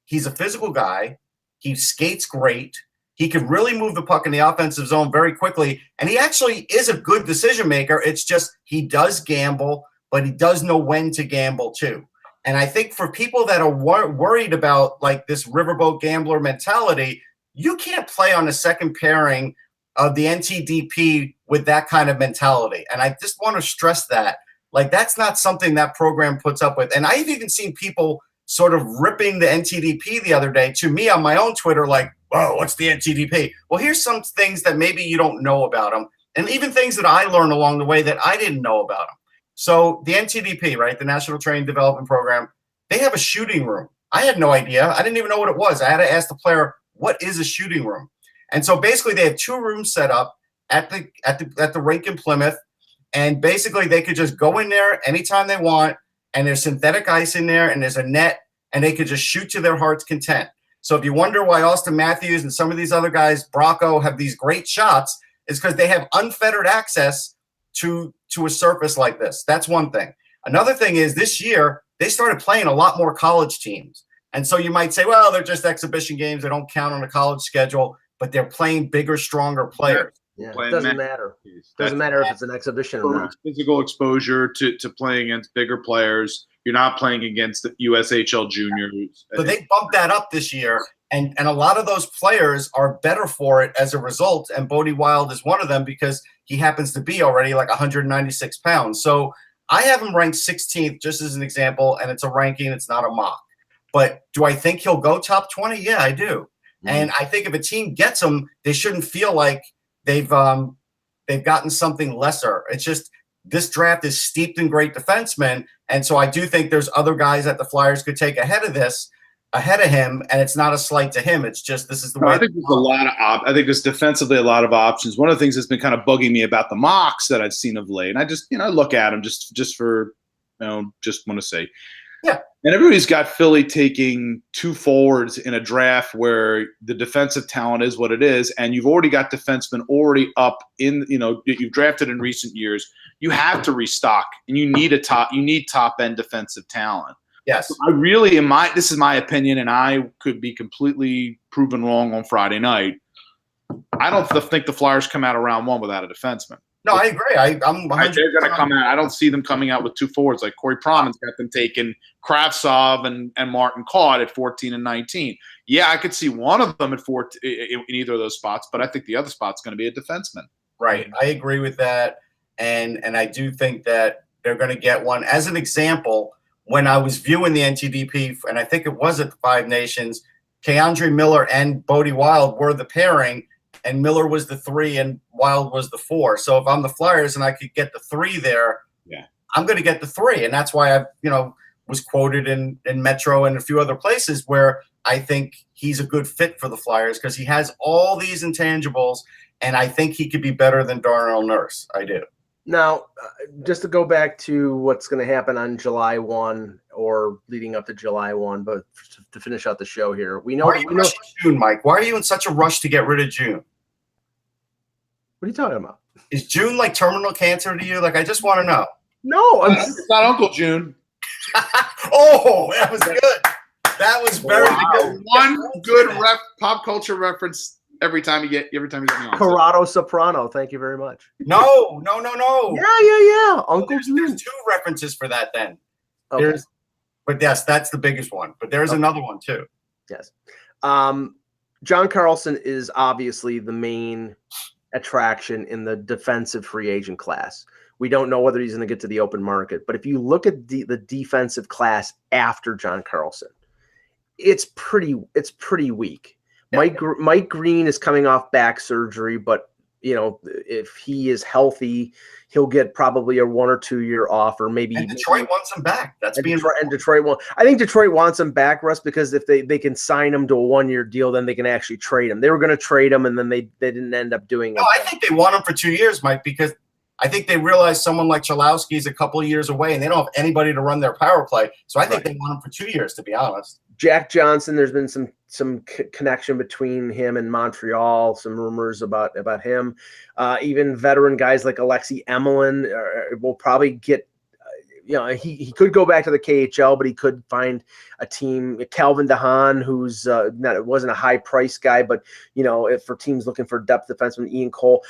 he's a physical guy. He skates great. He can really move the puck in the offensive zone very quickly. And he actually is a good decision maker. It's just he does gamble, but he does know when to gamble too. And I think for people that are worried about like this riverboat gambler mentality, you can't play on the second pairing of the NTDP with that kind of mentality. And I just want to stress that. Like, that's not something that program puts up with. And I've even seen people sort of ripping the NTDP the other day to me on my own Twitter, like, whoa, what's the NTDP? Well, here's some things that maybe you don't know about them, and even things that I learned along the way that I didn't know about them. So the NTDP, right, the National Training Development Program, they have a shooting room. I had no idea. I didn't even know what it was. I had to ask the player, what is a shooting room? And so basically they have 2 rooms set up at the rink in Plymouth, and basically they could just go in there anytime they want, and there's synthetic ice in there, and there's a net, and they could just shoot to their heart's content. So if you wonder why Austin Matthews and some of these other guys, Bracco, have these great shots, it's because they have unfettered access to a surface like this. That's one thing. Another thing is this year, they started playing a lot more college teams. And so you might say, well, they're just exhibition games. They don't count on the college schedule, but they're playing bigger, stronger players. Yeah, it doesn't matter. Doesn't matter if it's an exhibition or not. Physical exposure to playing against bigger players. You're not playing against the USHL juniors. So they bumped that up this year, and a lot of those players are better for it as a result, and Bodie Wild is one of them because he happens to be already like 196 pounds. So I have him ranked 16th just as an example, and it's a ranking. It's not a mock. But do I think he'll go top 20? Yeah, I do. Mm-hmm. And I think if a team gets him, they shouldn't feel like they've gotten something lesser. It's just this draft is steeped in great defensemen, and so I do think there's other guys that the Flyers could take ahead of him, and it's not a slight to him. It's just this is the way. I think there's a lot of I think there's defensively a lot of options. One of the things that's been kind of bugging me about the mocks that I've seen of late, and I just look at them just for just want to say. Yeah. And everybody's got Philly taking 2 forwards in a draft where the defensive talent is what it is, and you've already got defensemen already up in, you've drafted in recent years. You have to restock, and you need top end defensive talent. Yes. So this is my opinion, and I could be completely proven wrong on Friday night. I don't think the Flyers come out of round 1 without a defenseman. No, I agree. They're going to come out. I don't see them coming out with 2 forwards. Like Corey Proman's got them taking Kravtsov and Martin Kaut at 14 and 19. Yeah, I could see one of them at 14 in either of those spots, but I think the other spot's going to be a defenseman. Right. I agree with that. And I do think that they're going to get one. As an example, when I was viewing the NTDP, and I think it was at the Five Nations, Keandre Miller and Bodie Wild were the pairing, and Miller was the 3 and Wild was the 4. So if I'm the Flyers and I could get the 3 there, yeah, I'm going to get the 3. And that's why I, was quoted in Metro and a few other places where I think he's a good fit for the Flyers because he has all these intangibles, and I think he could be better than Darnell Nurse. I do. Now, just to go back to what's going to happen on July 1 or leading up to July 1, but to finish out the show here, we know. Why are you rushing June, Mike? Why are you in such a rush to get rid of June? What are you talking about? Is June like terminal cancer to you? Like, I just want to know. No, it's not Uncle June. Oh, that was good. That was very good. One good pop culture reference every time you get me on. Corrado Soprano. Thank you very much. No. Yeah. Uncle June. There's 2 references for that then. Okay. But yes, that's the biggest one. But there's another one too. Yes. John Carlson is obviously the main attraction in the defensive free agent class. We don't know whether he's going to get to the open market, but if you look at the defensive class after John Carlson, it's pretty weak. Yeah. Mike Green is coming off back surgery, but if he is healthy, he'll get probably a 1 or 2 year offer. Maybe Detroit wants him back. That's and being Detroit. I think Detroit wants him back, Russ, because if they can sign him to a 1 year deal, then they can actually trade him. They were going to trade him, and then they didn't end up doing it. No, I think they want him for 2 years, Mike, because I think they realize someone like Chalowski is a couple of years away, and they don't have anybody to run their power play. So I think they want him for 2 years, to be honest. Jack Johnson, there's been some connection between him and Montreal, some rumors about him. Even veteran guys like Alexei Emelin will probably get, he could go back to the KHL, but he could find a team. Calvin DeHaan, who's wasn't a high price guy, but if for teams looking for depth defenseman, Ian Cole.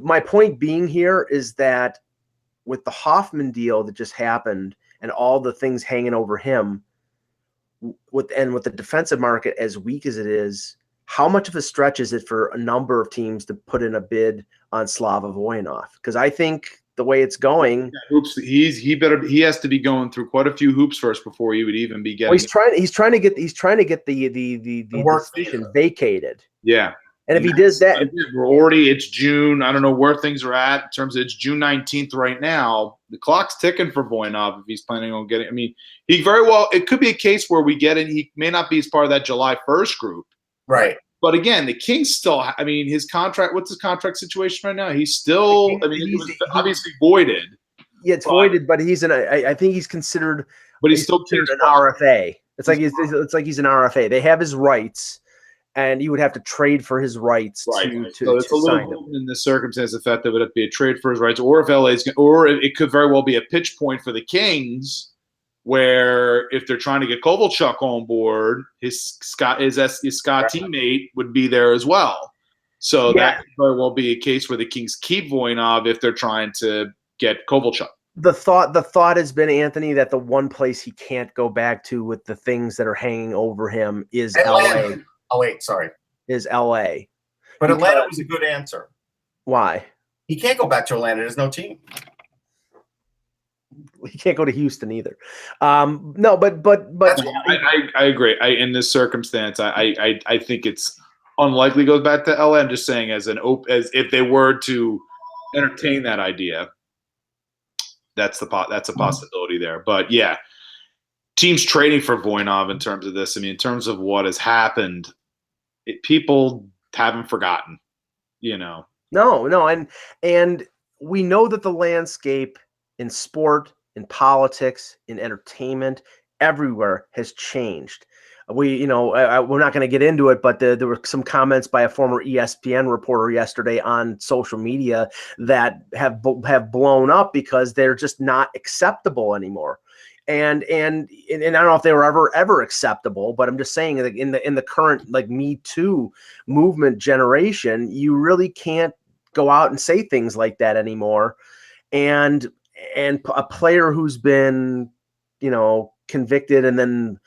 My point being here is that with the Hoffman deal that just happened and all the things hanging over him, with the defensive market as weak as it is, how much of a stretch is it for a number of teams to put in a bid on Slava Voinov? Because I think the way it's going, he has to be going through quite a few hoops first before he would even be getting. Well, he's trying to get the decision vacated. Yeah. And if he does that, it's June. I don't know where things are at in terms of it's June 19th right now. The clock's ticking for Voinov if he's planning on getting. I mean, it could be a case where we get it. He may not be as part of that July 1st group. Right. But again, the Kings still, his contract, what's his contract situation right now? He's still, it was obviously voided. Yeah, it's voided, but I think he's considered. But he's still considered an RFA. It's like he's an RFA. They have his rights. And you would have to trade for his rights to so it's a sign little him. In this circumstance, the fact that it would have to be a trade for his rights, or if it could very well be a pitch point for the Kings, where if they're trying to get Kovalchuk on board, his Scott teammate would be there as well. So that could very well be a case where the Kings keep Voinov if they're trying to get Kovalchuk. The thought has been, Anthony, that the one place he can't go back to with the things that are hanging over him is LA. Oh, wait, sorry. Is LA. But Atlanta was a good answer. Why? He can't go back to Atlanta. There's no team. He can't go to Houston either. No, but I agree. In this circumstance, I think it's unlikely goes back to LA. I'm just saying as if they were to entertain that idea, that's a possibility there. But yeah, teams trading for Voinov in terms of this. I mean, in terms of what has happened, people haven't forgotten, No, and we know that the landscape in sport, in politics, in entertainment, everywhere has changed. We're not going to get into it, but there were some comments by a former ESPN reporter yesterday on social media that have blown up because they're just not acceptable anymore. And I don't know if they were ever acceptable, but I'm just saying that in the current Me Too movement generation, you really can't go out and say things like that anymore. And a player who's been, convicted and then,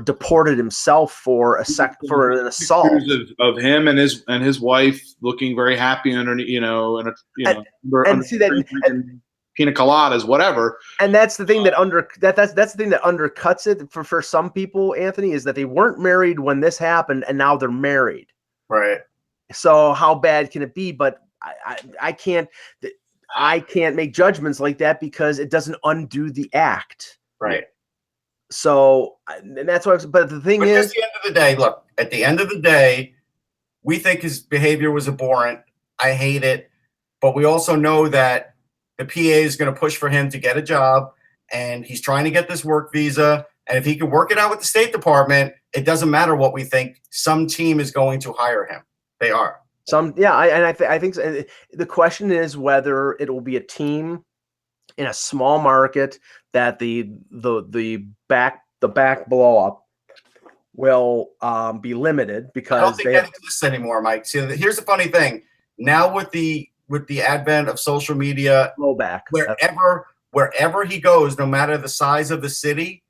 deported himself for an assault of him and his wife looking very happy underneath, pina coladas, whatever. And that's the thing that that's the thing that undercuts it for some people, Anthony, is that they weren't married when this happened and now they're married. Right. So how bad can it be? But I can't make judgments like that because it doesn't undo the act. Right. So, and that's why. But the thing is, at the end of the day, look. At the end of the day, we think his behavior was abhorrent. I hate it, but we also know that the PA is going to push for him to get a job, and he's trying to get this work visa. And if he can work it out with the State Department, it doesn't matter what we think. Some team is going to hire him. They are. I think so. The question is whether it will be a team in a small market that the back blow up will be limited because I don't think that exists anymore, Mike. See, here's the funny thing. Now with the advent of social media, blowback wherever he goes, no matter the size of the city,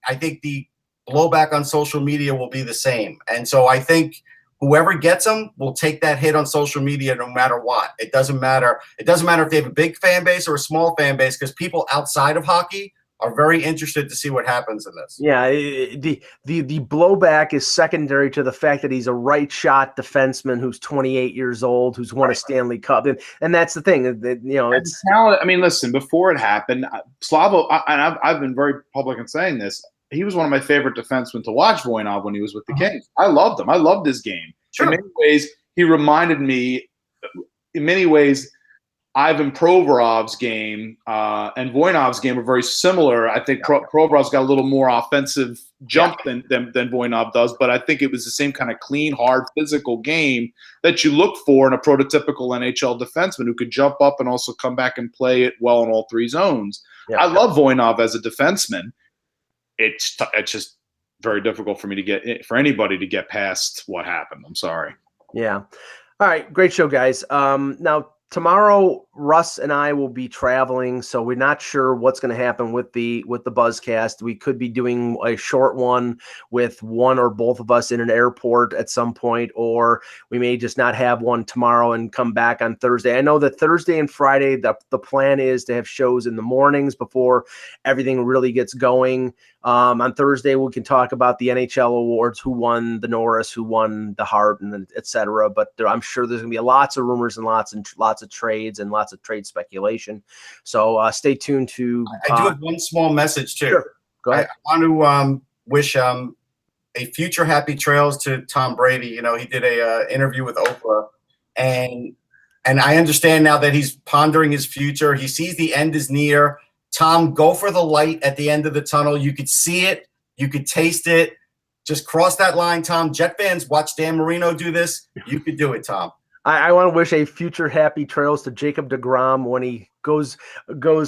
I think the blowback on social media will be the same. And so I think whoever gets him will take that hit on social media no matter what. It doesn't matter. It doesn't matter if they have a big fan base or a small fan base, because people outside of hockey are very interested to see what happens in this. Yeah, the blowback is secondary to the fact that he's a right shot defenseman who's 28 years old, who's won a Stanley Cup, and that's the thing. It's talent. I mean, listen, before it happened, Slavo, and I've been very public in saying this. He was one of my favorite defensemen to watch, Voinov, when he was with the Kings. I loved him. I loved his game. Sure. In many ways, he reminded me. In many ways, Ivan Provorov's game and Voinov's game are very similar. I think Provorov's got a little more offensive jump than Voinov does, but I think it was the same kind of clean, hard, physical game that you look for in a prototypical NHL defenseman who could jump up and also come back and play it well in all three zones. Yeah. I love Voinov as a defenseman. It's just very difficult for anybody to get past what happened. I'm sorry. Yeah. All right. Great show, guys. Now, tomorrow, Russ and I will be traveling, so we're not sure what's going to happen with the Buzzcast. We could be doing a short one with one or both of us in an airport at some point, or we may just not have one tomorrow and come back on Thursday. I know that Thursday and Friday, the plan is to have shows in the mornings before everything really gets going. On Thursday, we can talk about the NHL awards, who won the Norris, who won the Hart, and et cetera. But I'm sure there's going to be lots of rumors and lots of trades and lots of trade speculation. So stay tuned to. I do have one small message too. Sure. Go ahead. I want to wish a future happy trails to Tom Brady. You know, he did a interview with Oprah, and I understand now that he's pondering his future. He sees the end is near. Tom, go for the light at the end of the tunnel. You could see it. You could taste it. Just cross that line, Tom. Jet fans, watch Dan Marino do this. You could do it, Tom. I want to wish a future happy trails to Jacob deGrom when he goes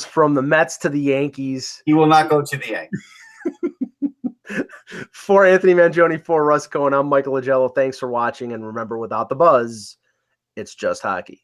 from the Mets to the Yankees. He will not go to the Yankees. For Anthony Mangione, for Russ Cohen, I'm Michael Agello. Thanks for watching. And remember, without the buzz, it's just hockey.